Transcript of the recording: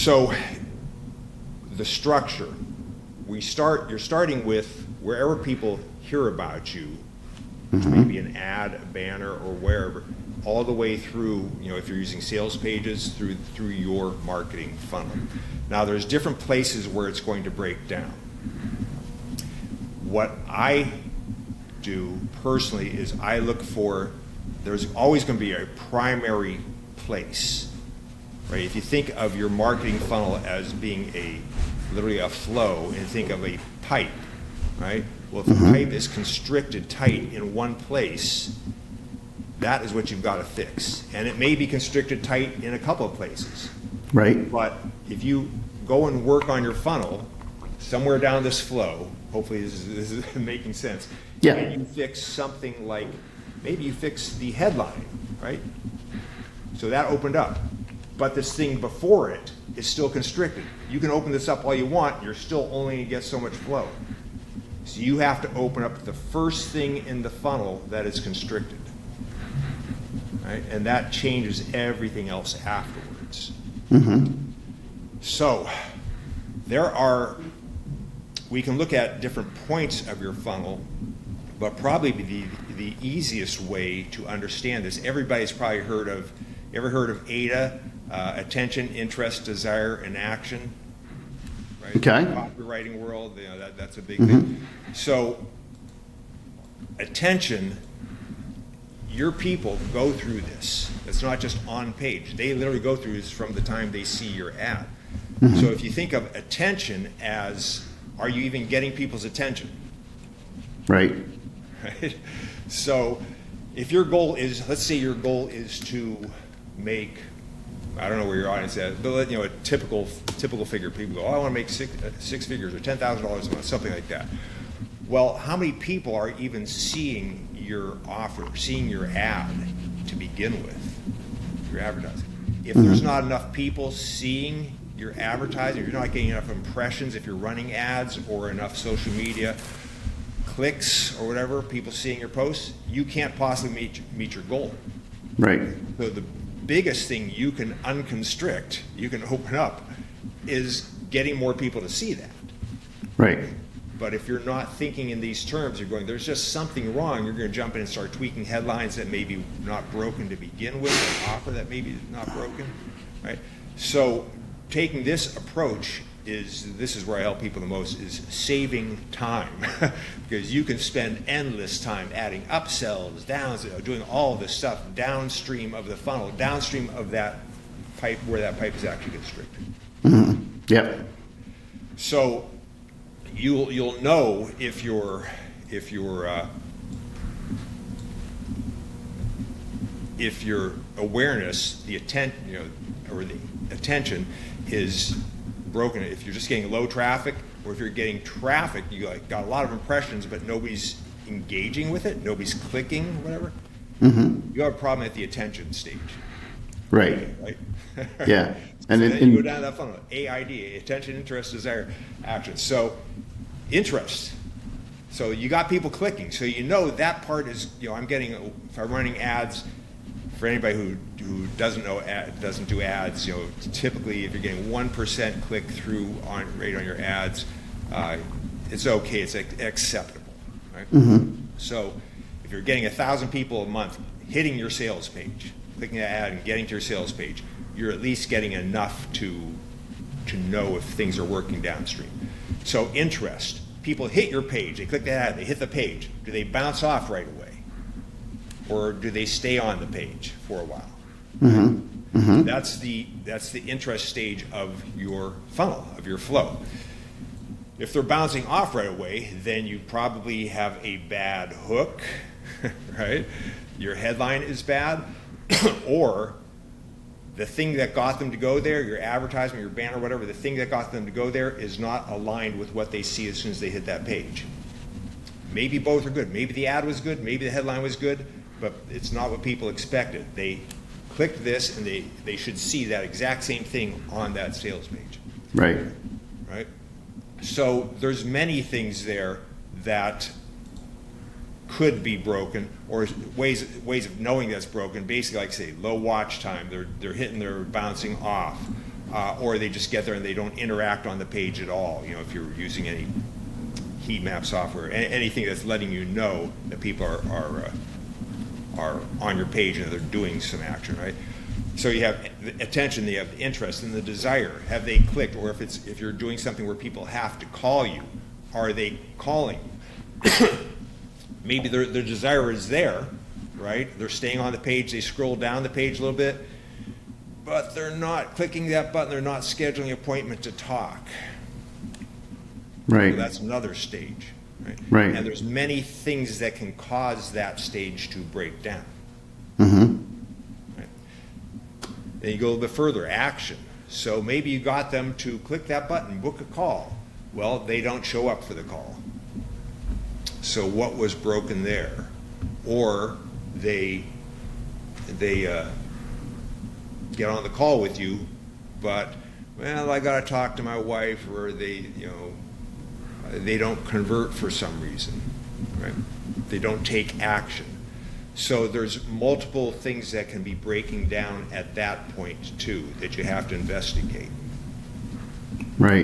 So the structure, you're starting with wherever people hear about you, which may be an ad, a banner, or wherever, all the way through, if you're using sales pages, through your marketing funnel. Now there's different places where it's going to break down. What I do personally is I look for, there's always going to be a primary place, right? If you think of your marketing funnel as being literally a flow, and think of a pipe, right? Well, if the pipe is constricted tight in one place, that is what you've got to fix. And it may be constricted tight in a couple of places. Right. But if you go and work on your funnel, somewhere down this flow, hopefully this is making sense, yeah. And you fix something like, maybe you fix the headline, right? So that opened up. But this thing before it is still constricted. You can open this up all you want, you're still only going to get so much flow. So you have to open up the first thing in the funnel that is constricted, right? And that changes everything else afterwards. So we can look at different points of your funnel, but probably the easiest way to understand this, everybody's probably heard of AIDA, attention, interest, desire, and action. Right? Okay. In the copywriting world, that's a big thing. So attention, your people go through this. It's not just on page. They literally go through this from the time they see your ad. So if you think of attention as, are you even getting people's attention? Right. Right? So if your goal is, let's say your goal is to make, I don't know where your audience is, but a typical figure, people go, oh, I want to make six figures or $10,000 a month, something like that. Well, how many people are even seeing your offer, seeing your ad to begin with, your advertising? If there's not enough people seeing your advertising, you're not getting enough impressions if you're running ads, or enough social media clicks or whatever, people seeing your posts, you can't possibly meet your goal. Right. So the biggest thing you can unconstrict, you can open up, is getting more people to see that. Right. But if you're not thinking in these terms, you're going, there's just something wrong, you're going to jump in and start tweaking headlines that may be not broken to begin with, or an offer that may be not broken, right? So taking this approach this is where I help people the most, is saving time. Because you can spend endless time adding upsells, downs, doing all this stuff downstream of the funnel, downstream of that pipe, where that pipe is actually constricted. Yep. So you'll know if your awareness, the attention is broken. If you're just getting low traffic, or if you're getting traffic, you got a lot of impressions, but nobody's engaging with it, nobody's clicking, whatever. You have a problem at the attention stage. Right. Right. Yeah. And so then you go down that funnel. AID, attention, interest, desire, action. So interest. So you got people clicking. So that part is, I'm getting, if I'm running ads, for anybody who doesn't do ads, typically if you're getting 1% click through rate on your ads, it's okay, it's acceptable, right? So if you're getting 1,000 people a month hitting your sales page, clicking that ad and getting to your sales page, you're at least getting enough to know if things are working downstream. So interest, people hit your page, they click that ad, they hit the page, do they bounce off right away? Or do they stay on the page for a while? That's the interest stage of your funnel, of your flow. If they're bouncing off right away, then you probably have a bad hook, right? Your headline is bad, or the thing that got them to go there, your advertisement, your banner, whatever, the thing that got them to go there is not aligned with what they see as soon as they hit that page. Maybe both are good. Maybe the ad was good, maybe the headline was good, but it's not what people expected. They clicked this and they should see that exact same thing on that sales page. Right. Right? So there's many things there that could be broken, or ways of knowing that's broken. Basically, like I say, low watch time, they're hitting, they're bouncing off. or they just get there and they don't interact on the page at all. You know, if you're using any heat map software, anything that's letting you know that people are on your page and they're doing some action, right? So you have the attention, you have the interest and the desire. Have they clicked? Or if you're doing something where people have to call you, are they calling? Maybe their desire is there, right? They're staying on the page, they scroll down the page a little bit, but they're not clicking that button, they're not scheduling an appointment to talk. Right. So that's another stage, right? Right. And there's many things that can cause that stage to break down. Mm-hmm. Right? Then you go a little bit further, action. So maybe you got them to click that button, book a call. Well, they don't show up for the call. So what was broken there? Or they get on the call with you, but, well, I got to talk to my wife, or they don't convert for some reason, right? They don't take action. So there's multiple things that can be breaking down at that point too, that you have to investigate. Right.